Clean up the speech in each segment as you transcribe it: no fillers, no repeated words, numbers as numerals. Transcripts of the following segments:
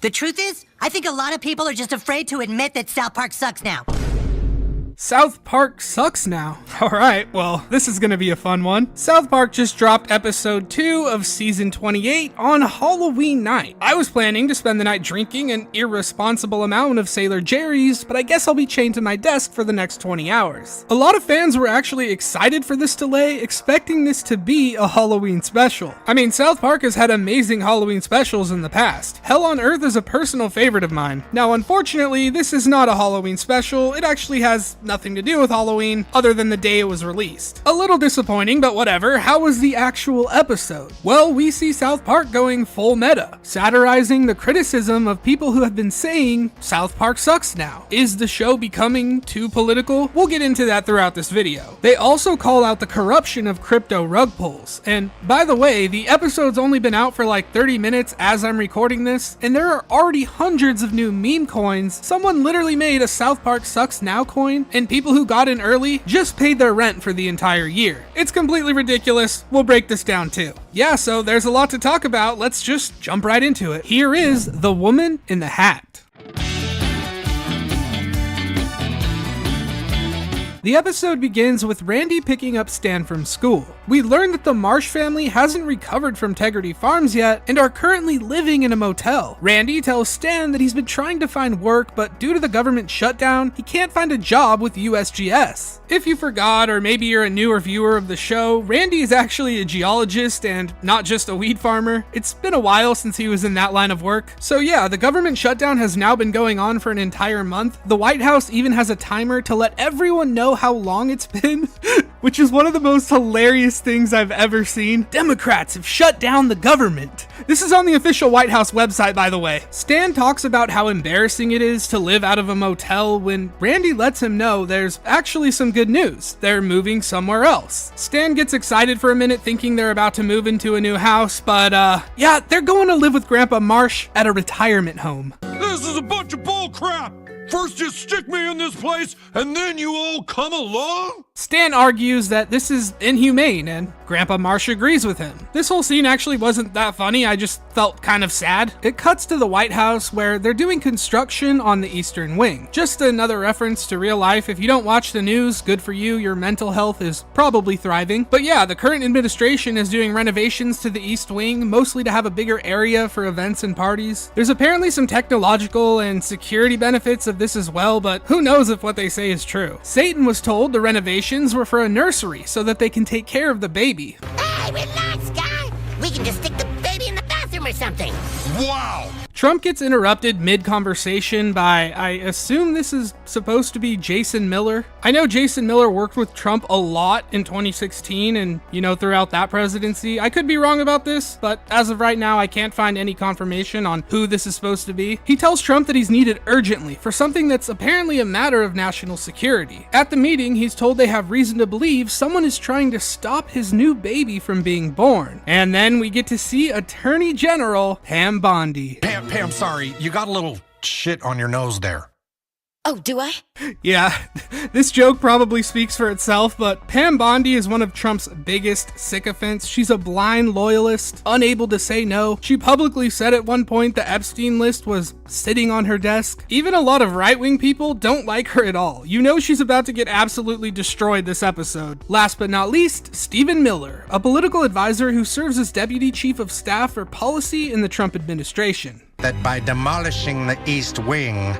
The truth is, I think a lot of people are just afraid to admit that South Park sucks now. South Park sucks now. Alright, well, this is gonna be a fun one. South Park just dropped episode 2 of season 28 on Halloween night. I was planning to spend the night drinking an irresponsible amount of Sailor Jerry's, but I guess I'll be chained to my desk for the next 20 hours. A lot of fans were actually excited for this delay, expecting this to be a Halloween special. I mean, South Park has had amazing Halloween specials in the past. Hell on Earth is a personal favorite of mine. Now, unfortunately, this is not a Halloween special. It actually has nothing to do with Halloween other than the day it was released. A little disappointing, but whatever. How was the actual episode? Well, we see South Park going full meta, satirizing the criticism of people who have been saying South Park sucks now. Is the show becoming too political? We'll get into that throughout this video. They also call out the corruption of crypto rug pulls. And by the way, the episode's only been out for like 30 minutes as I'm recording this, and there are already hundreds of new meme coins. Someone literally made a South Park sucks now coin, and people who got in early just paid their rent for the entire year. It's completely ridiculous. We'll break this down too. Yeah, so there's a lot to talk about. Let's just jump right into it. Here is The Woman in the Hat. The episode begins with Randy picking up Stan from school. We learn that the Marsh family hasn't recovered from Tegrity Farms yet and are currently living in a motel. Randy tells Stan that he's been trying to find work, but due to the government shutdown, he can't find a job with USGS. If you forgot, or maybe you're a newer viewer of the show, Randy is actually a geologist and not just a weed farmer. It's been a while since he was in that line of work. So yeah, the government shutdown has now been going on for an entire month. The White House even has a timer to let everyone know how long it's been, which is one of the most hilarious things I've ever seen. Democrats have shut down the government. This is on the official White House website, by the way. Stan talks about how embarrassing it is to live out of a motel when Randy lets him know there's actually some good news. They're moving somewhere else. Stan gets excited for a minute thinking they're about to move into a new house, but yeah, they're going to live with Grandpa Marsh at a retirement home. This is a bunch of bull crap! First you stick me in this place, and then you all come along? Stan argues that this is inhumane, and Grandpa Marsh agrees with him. This whole scene actually wasn't that funny, I just felt kind of sad. It cuts to the White House where they're doing construction on the Eastern Wing. Just another reference to real life. If you don't watch the news, good for you, your mental health is probably thriving. But yeah, the current administration is doing renovations to the East Wing, mostly to have a bigger area for events and parties. There's apparently some technological and security benefits of this as well, but who knows if what they say is true. Satan was told the renovations were for a nursery so that they can take care of the baby. Hey, relax, guy! We can just stick the baby in the bathroom or something. Wow! Trump gets interrupted mid-conversation by, I assume this is supposed to be Jason Miller. I know Jason Miller worked with Trump a lot in 2016 and, throughout that presidency. I could be wrong about this, but as of right now, I can't find any confirmation on who this is supposed to be. He tells Trump that he's needed urgently for something that's apparently a matter of national security. At the meeting, he's told they have reason to believe someone is trying to stop his new baby from being born. And then we get to see Attorney General Pam Bondi. Pam, sorry, you got a little shit on your nose there. Oh, do I? Yeah, this joke probably speaks for itself, but Pam Bondi is one of Trump's biggest sycophants. She's a blind loyalist, unable to say no. She publicly said at one point the Epstein list was sitting on her desk. Even a lot of right-wing people don't like her at all. You know she's about to get absolutely destroyed this episode. Last but not least, Stephen Miller, a political advisor who serves as Deputy Chief of Staff for Policy in the Trump administration. That by demolishing the East Wing,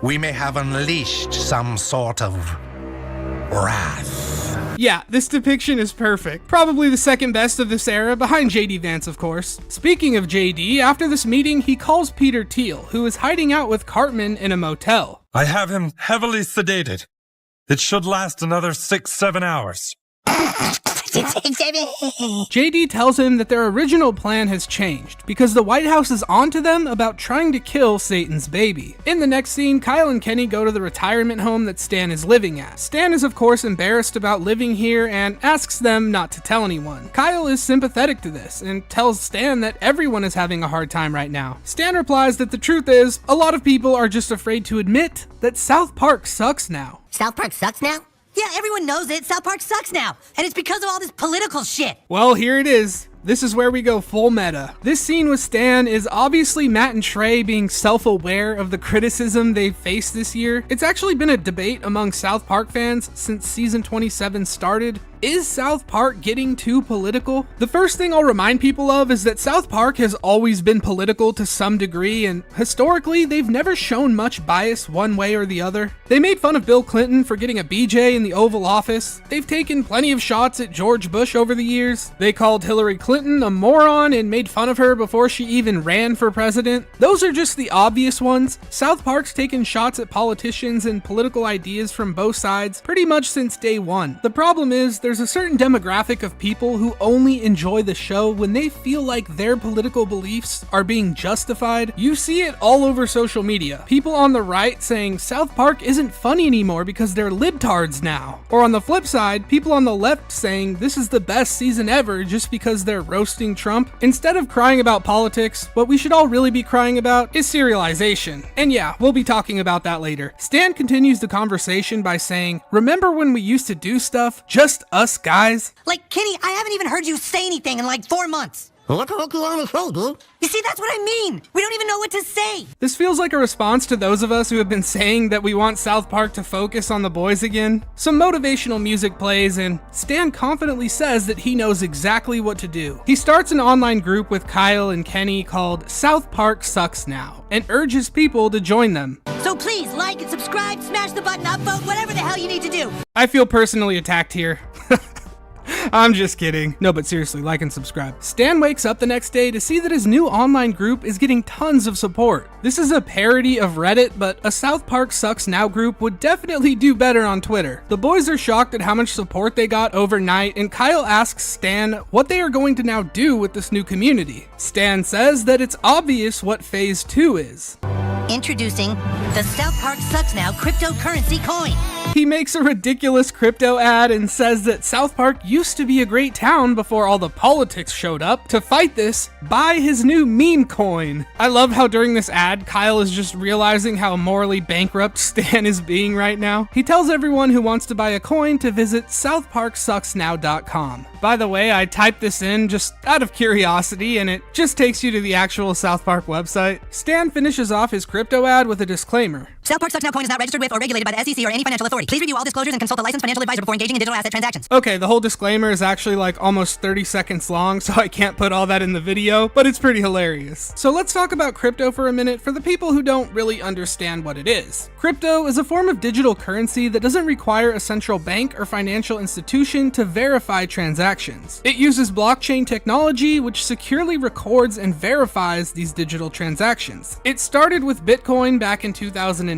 we may have unleashed some sort of wrath. Yeah, this depiction is perfect. Probably the second best of this era, behind JD Vance, of course. Speaking of JD, after this meeting, he calls Peter Thiel, who is hiding out with Cartman in a motel. I have him heavily sedated. It should last another 6-7 hours. JD tells him that their original plan has changed because the White House is onto them about trying to kill Satan's baby. In the next scene, Kyle and Kenny go to the retirement home that Stan is living at. Stan is of course embarrassed about living here and asks them not to tell anyone. Kyle is sympathetic to this and tells Stan that everyone is having a hard time right now. Stan replies that the truth is, a lot of people are just afraid to admit that South Park sucks now. South Park sucks now? Yeah, everyone knows it. South Park sucks now. And it's because of all this political shit. Well, here it is. This is where we go full meta. This scene with Stan is obviously Matt and Trey being self-aware of the criticism they've faced this year. It's actually been a debate among South Park fans since season 27 started. Is South Park getting too political? The first thing I'll remind people of is that South Park has always been political to some degree, and historically, they've never shown much bias one way or the other. They made fun of Bill Clinton for getting a BJ in the Oval Office. They've taken plenty of shots at George Bush over the years. They called Hillary Clinton a moron and made fun of her before she even ran for president. Those are just the obvious ones. South Park's taken shots at politicians and political ideas from both sides pretty much since day one. The problem is, there's a certain demographic of people who only enjoy the show when they feel like their political beliefs are being justified. You see it all over social media. People on the right saying South Park isn't funny anymore because they're libtards now. Or on the flip side, people on the left saying this is the best season ever just because they're roasting Trump. Instead of crying about politics, what we should all really be crying about is serialization. And yeah, we'll be talking about that later. Stan continues the conversation by saying, remember when we used to do stuff? Just us guys? Like, Kenny, I haven't even heard you say anything in like 4 months. What the heck you want to say, dude? You see, that's what I mean. We don't even know what to say. This feels like a response to those of us who have been saying that we want South Park to focus on the boys again. Some motivational music plays and Stan confidently says that he knows exactly what to do. He starts an online group with Kyle and Kenny called South Park Sucks Now and urges people to join them. So please like and subscribe, smash the button, upvote, whatever the hell you need to do. I feel personally attacked here. I'm just kidding. No, but seriously, like and subscribe. Stan wakes up the next day to see that his new online group is getting tons of support. This is a parody of Reddit, but a South Park Sucks Now group would definitely do better on Twitter. The boys are shocked at how much support they got overnight, and Kyle asks Stan what they are going to now do with this new community. Stan says that it's obvious what Phase 2 is. Introducing the South Park Sucks Now cryptocurrency coin. He makes a ridiculous crypto ad and says that South Park used to be a great town before all the politics showed up. To fight this, buy his new meme coin. I love how during this ad, Kyle is just realizing how morally bankrupt Stan is being right now. He tells everyone who wants to buy a coin to visit southparksucksnow.com. By the way, I typed this in just out of curiosity and it just takes you to the actual South Park website. Stan finishes off his crypto ad with a disclaimer. South Park Sucks Now coin is not registered with or regulated by the SEC or any financial authority. Please review all disclosures and consult a licensed financial advisor before engaging in digital asset transactions. Okay, the whole disclaimer is actually like almost 30 seconds long, so I can't put all that in the video, but it's pretty hilarious. So let's talk about crypto for a minute for the people who don't really understand what it is. Crypto is a form of digital currency that doesn't require a central bank or financial institution to verify transactions. It uses blockchain technology, which securely records and verifies these digital transactions. It started with Bitcoin back in 2009.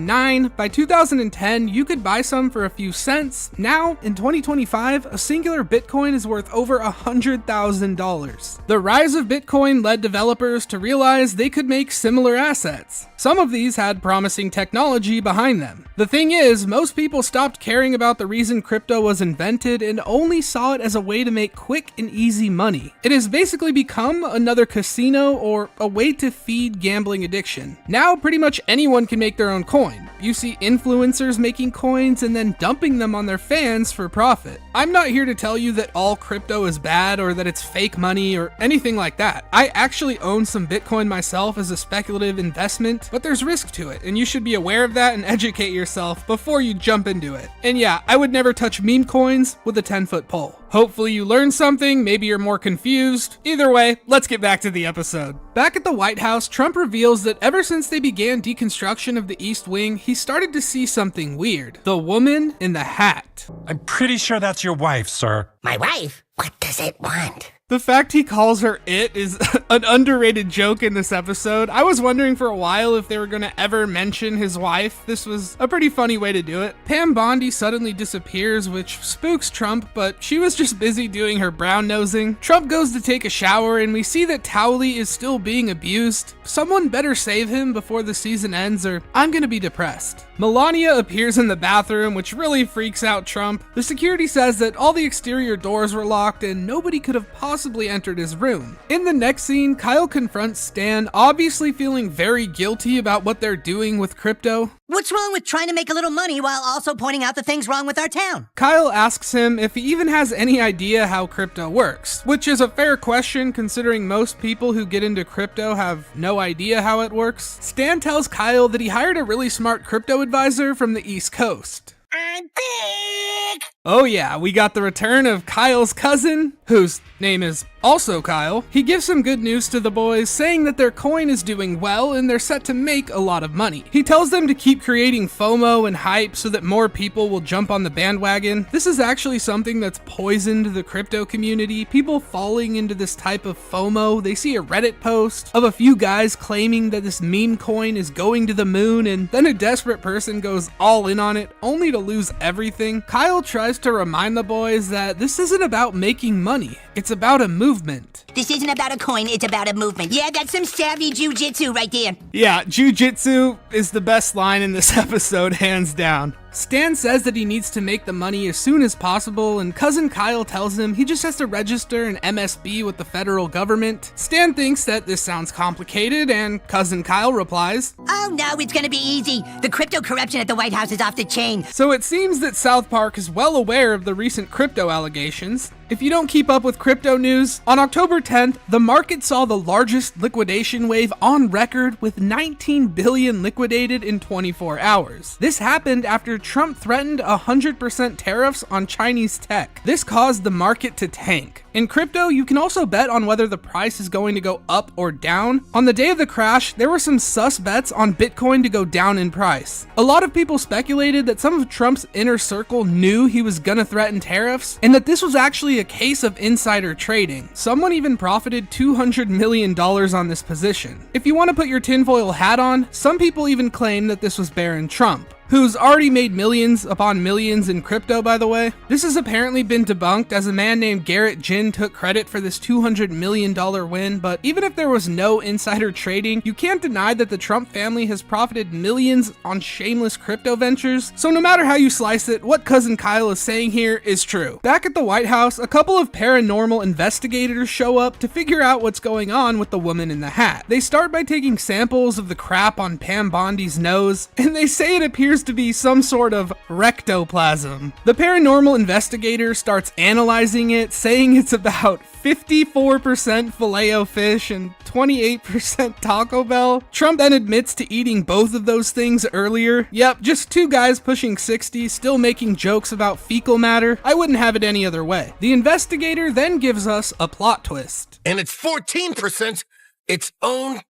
By 2010, you could buy some for a few cents. Now, in 2025, a singular Bitcoin is worth over $100,000. The rise of Bitcoin led developers to realize they could make similar assets. Some of these had promising technology behind them. The thing is, most people stopped caring about the reason crypto was invented and only saw it as a way to make quick and easy money. It has basically become another casino or a way to feed gambling addiction. Now, pretty much anyone can make their own coin. You see influencers making coins and then dumping them on their fans for profit. I'm not here to tell you that all crypto is bad or that it's fake money or anything like that. I actually own some Bitcoin myself as a speculative investment, but there's risk to it, and you should be aware of that and educate yourself before you jump into it. And yeah, I would never touch meme coins with a 10-foot pole. Hopefully you learned something, maybe you're more confused. Either way, let's get back to the episode. Back at the White House, Trump reveals that ever since they began deconstruction of the East Wing, he started to see something weird. The woman in the hat. I'm pretty sure that's your wife, sir. My wife? What does it want? The fact he calls her it is an underrated joke in this episode. I was wondering for a while if they were going to ever mention his wife. This was a pretty funny way to do it. Pam Bondi suddenly disappears, which spooks Trump, but she was just busy doing her brown nosing. Trump goes to take a shower and we see that Towley is still being abused. Someone better save him before the season ends or I'm going to be depressed. Melania appears in the bathroom, which really freaks out Trump. The security says that all the exterior doors were locked and nobody could have possibly possibly entered his room. In the next scene, Kyle confronts Stan, obviously feeling very guilty about what they're doing with crypto. What's wrong with trying to make a little money while also pointing out the things wrong with our town? Kyle asks him if he even has any idea how crypto works, which is a fair question considering most people who get into crypto have no idea how it works. Stan tells Kyle that he hired a really smart crypto advisor from the East Coast. I'm big! Oh yeah, we got the return of Kyle's cousin, whose name is also Kyle. He gives some good news to the boys, saying that their coin is doing well and they're set to make a lot of money. He tells them to keep creating FOMO and hype so that more people will jump on the bandwagon. This is actually something that's poisoned the crypto community. People falling into this type of FOMO. They see a Reddit post of a few guys claiming that this meme coin is going to the moon, and then a desperate person goes all in on it, only to lose everything. Kyle tries to remind the boys that this isn't about making money. It's about a movement. This isn't about a coin, it's about a movement. Yeah, that's some savvy jujitsu right there. Yeah, jujitsu is the best line in this episode, hands down. Stan says that he needs to make the money as soon as possible, and Cousin Kyle tells him he just has to register an MSB with the federal government. Stan thinks that this sounds complicated, and Cousin Kyle replies, Oh no, it's gonna be easy. The crypto corruption at the White House is off the chain. So it seems that South Park is well aware of the recent crypto allegations. If you don't keep up with crypto news, on October 10th, the market saw the largest liquidation wave on record, with 19 billion liquidated in 24 hours. This happened after Trump threatened 100% tariffs on Chinese tech. This caused the market to tank. In crypto, you can also bet on whether the price is going to go up or down. On the day of the crash, there were some sus bets on Bitcoin to go down in price. A lot of people speculated that some of Trump's inner circle knew he was gonna threaten tariffs, and that this was actually a case of insider trading. Someone even profited $200 million on this position. If you want to put your tinfoil hat on, some people even claim that this was Barron Trump, who's already made millions upon millions in crypto, by the way. This has apparently been debunked, as a man named Garrett Jin took credit for this $200 million win, but even if there was no insider trading, you can't deny that the Trump family has profited millions on shameless crypto ventures. So no matter how you slice it, what Cousin Kyle is saying here is true. Back at the White House, a couple of paranormal investigators show up to figure out what's going on with the woman in the hat. They start by taking samples of the crap on Pam Bondi's nose, and they say it appears to be some sort of rectoplasm. The paranormal investigator starts analyzing it, saying it's about 54% Filet-O-Fish and 28% Taco Bell. Trump then admits to eating both of those things earlier. Yep, just two guys pushing 60, still making jokes about fecal matter. I wouldn't have it any other way. The investigator then gives us a plot twist. And it's 14% its own.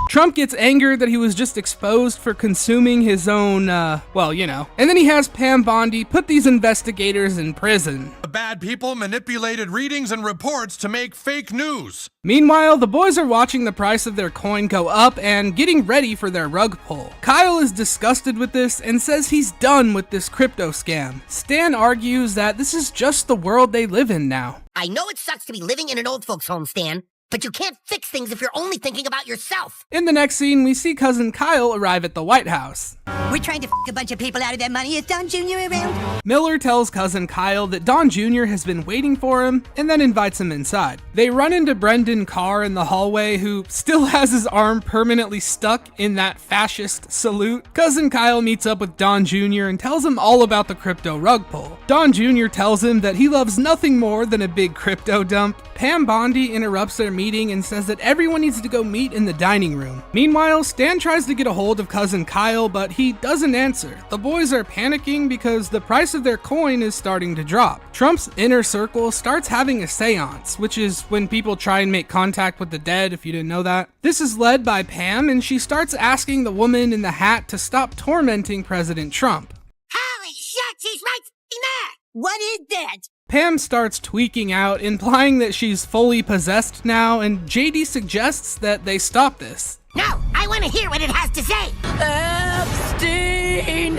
Trump gets angered that he was just exposed for consuming his own, well, you know. And then he has Pam Bondi put these investigators in prison. The bad people manipulated readings and reports to make fake news. Meanwhile, the boys are watching the price of their coin go up and getting ready for their rug pull. Kyle is disgusted with this and says he's done with this crypto scam. Stan argues that this is just the world they live in now. I know it sucks to be living in an old folks' home, Stan, but you can't fix things if you're only thinking about yourself. In the next scene, we see Cousin Kyle arrive at the White House. We're trying to f a bunch of people out of their money. Is Don Jr. around? Miller tells Cousin Kyle that Don Jr. has been waiting for him and then invites him inside. They run into Brendan Carr in the hallway, who still has his arm permanently stuck in that fascist salute. Cousin Kyle meets up with Don Jr. and tells him all about the crypto rug pull. Don Jr. tells him that he loves nothing more than a big crypto dump. Pam Bondi interrupts their meeting and says that everyone needs to go meet in the dining room. Meanwhile, Stan tries to get a hold of Cousin Kyle, but he doesn't answer. The boys are panicking because the price of their coin is starting to drop. Trump's inner circle starts having a seance, which is when people try and make contact with the dead, if you didn't know that. This is led by Pam, and she starts asking the woman in the hat to stop tormenting President Trump. Holy shit, she's right there! What is that? Pam starts tweaking out, implying that she's fully possessed now, and JD suggests that they stop this. No, I want to hear what it has to say. Epstein!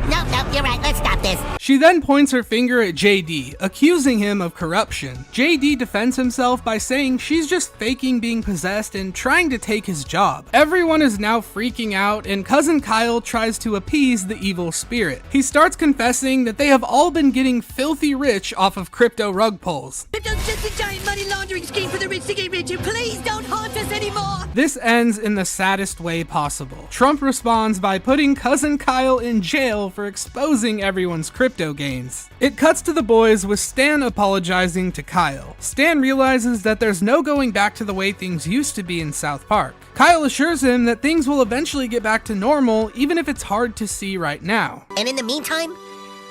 No, Nope, you're right. Let's stop this. She then points her finger at JD, accusing him of corruption. JD defends himself by saying she's just faking being possessed and trying to take his job. Everyone is now freaking out, and Cousin Kyle tries to appease the evil spirit. He starts confessing that they have all been getting filthy rich off of crypto rug pulls. Crypto's just a giant money laundering scheme for the rich to get richer. Please don't haunt us anymore. This ends in the saddest way possible. Trump responds by putting Cousin Kyle in jail for exposing everyone's crypto gains. It cuts to the boys with Stan apologizing to Kyle. Stan realizes that there's no going back to the way things used to be in South Park. Kyle assures him that things will eventually get back to normal, even if it's hard to see right now. And in the meantime,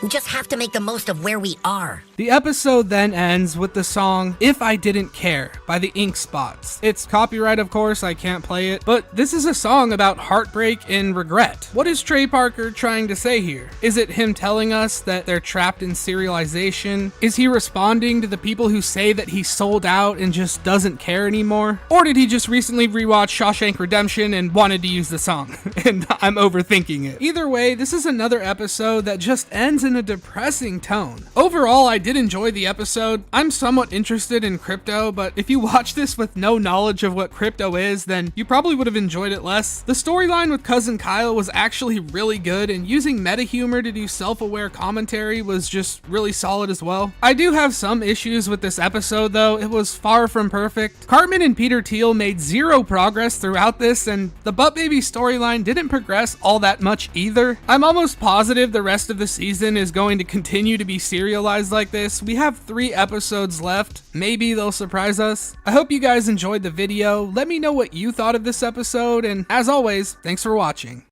we just have to make the most of where we are. The episode then ends with the song If I Didn't Care by the Ink Spots. It's copyright, of course, I can't play it, but this is a song about heartbreak and regret. What is Trey Parker trying to say here? Is it him telling us that they're trapped in serialization? Is he responding to the people who say that he sold out and just doesn't care anymore? Or did he just recently rewatch Shawshank Redemption and wanted to use the song? And I'm overthinking it. Either way, this is another episode that just ends in a depressing tone. Overall, I did enjoy the episode. I'm somewhat interested in crypto, but if you watch this with no knowledge of what crypto is, then you probably would have enjoyed it less. The storyline with Cousin Kyle was actually really good, and using meta humor to do self-aware commentary was just really solid as well. I do have some issues with this episode though. It was far from perfect. Cartman and Peter Thiel made zero progress throughout this, and the Butt Baby storyline didn't progress all that much either. I'm almost positive the rest of the season is going to continue to be serialized like this. We have 3 episodes left. Maybe they'll surprise us. I hope you guys enjoyed the video. Let me know what you thought of this episode, and as always, thanks for watching.